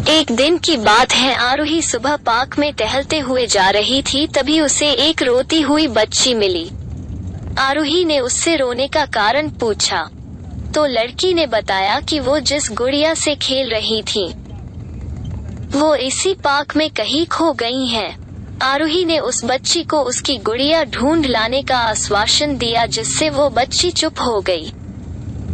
एक दिन की बात है, आरोही सुबह पार्क में टहलते हुए जा रही थी, तभी उसे एक रोती हुई बच्ची मिली। आरोही ने उससे रोने का कारण पूछा तो लड़की ने बताया कि वो जिस गुड़िया से खेल रही थी वो इसी पार्क में कहीं खो गई है। आरोही ने उस बच्ची को उसकी गुड़िया ढूंढ लाने का आश्वासन दिया, जिससे वो बच्ची चुप हो गई।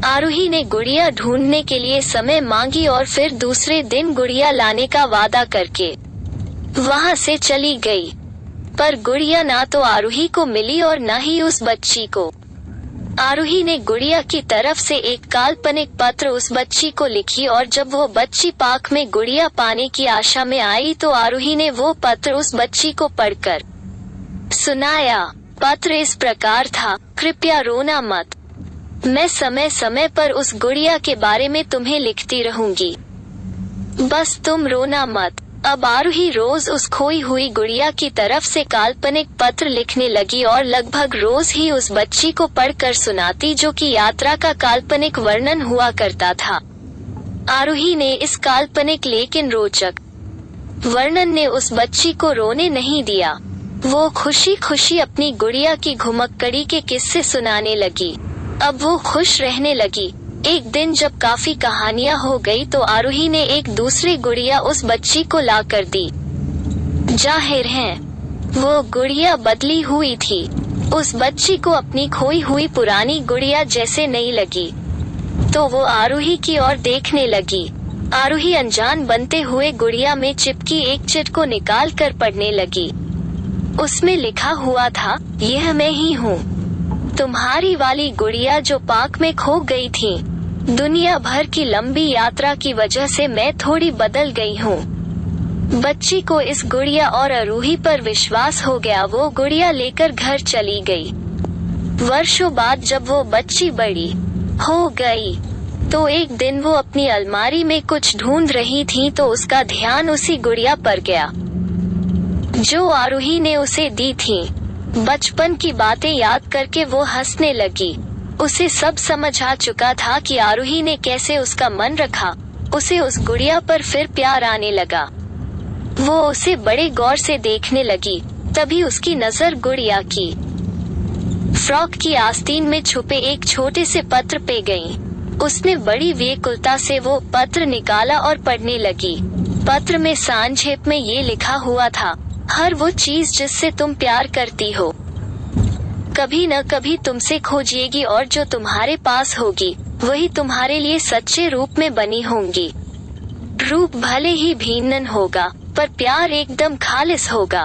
आरोही ने गुड़िया ढूंढने के लिए समय मांगी और फिर दूसरे दिन गुड़िया लाने का वादा करके वहां से चली गई। पर गुड़िया ना तो आरोही को मिली और न ही उस बच्ची को। आरोही ने गुड़िया की तरफ से एक काल्पनिक पत्र उस बच्ची को लिखी और जब वो बच्ची पार्क में गुड़िया पाने की आशा में आई तो आरोही ने वो पत्र उस बच्ची को पढ़कर सुनाया। पत्र इस प्रकार था, कृपया रोना मत, मैं समय समय पर उस गुड़िया के बारे में तुम्हें लिखती रहूंगी, बस तुम रोना मत। अब आरोही रोज उस खोई हुई गुड़िया की तरफ से काल्पनिक पत्र लिखने लगी और लगभग रोज ही उस बच्ची को पढ़कर सुनाती, जो कि यात्रा का काल्पनिक वर्णन हुआ करता था। आरोही ने इस काल्पनिक लेकिन रोचक वर्णन ने उस बच्ची को रोने नहीं दिया। वो खुशी खुशी अपनी गुड़िया की घुमक्कड़ी के किस्से सुनाने लगी। अब वो खुश रहने लगी। एक दिन जब काफी कहानियां हो गई तो आरोही ने एक दूसरी गुड़िया उस बच्ची को ला कर दी। जाहिर है वो गुड़िया बदली हुई थी। उस बच्ची को अपनी खोई हुई पुरानी गुड़िया जैसे नहीं लगी तो वो आरोही की ओर देखने लगी। आरोही अनजान बनते हुए गुड़िया में चिपकी एक चिट को निकाल कर पढ़ने लगी। उसमें लिखा हुआ था, यह मैं ही हूँ, तुम्हारी वाली गुड़िया जो पार्क में खो गई थी। दुनिया भर की लंबी यात्रा की वजह से मैं थोड़ी बदल गई हूँ। बच्ची को इस गुड़िया और आरोही पर विश्वास हो गया। वो गुड़िया लेकर घर चली गई। वर्षों बाद जब वो बच्ची बड़ी हो गई तो एक दिन वो अपनी अलमारी में कुछ ढूंढ रही थी तो उसका ध्यान उसी गुड़िया पर गया जो आरोही ने उसे दी थी। बचपन की बातें याद करके वो हंसने लगी। उसे सब समझ आ चुका था कि आरोही ने कैसे उसका मन रखा। उसे उस गुड़िया पर फिर प्यार आने लगा। वो उसे बड़े गौर से देखने लगी। तभी उसकी नजर गुड़िया की फ्रॉक की आस्तीन में छुपे एक छोटे से पत्र पे गई। उसने बड़ी व्याकुलता से वो पत्र निकाला और पढ़ने लगी। पत्र में संक्षेप में ये लिखा हुआ था, हर वो चीज जिससे तुम प्यार करती हो कभी न कभी तुमसे खोजिएगी और जो तुम्हारे पास होगी वही तुम्हारे लिए सच्चे रूप में बनी होंगी। रूप भले ही भिन्न होगा पर प्यार एकदम खालिस होगा।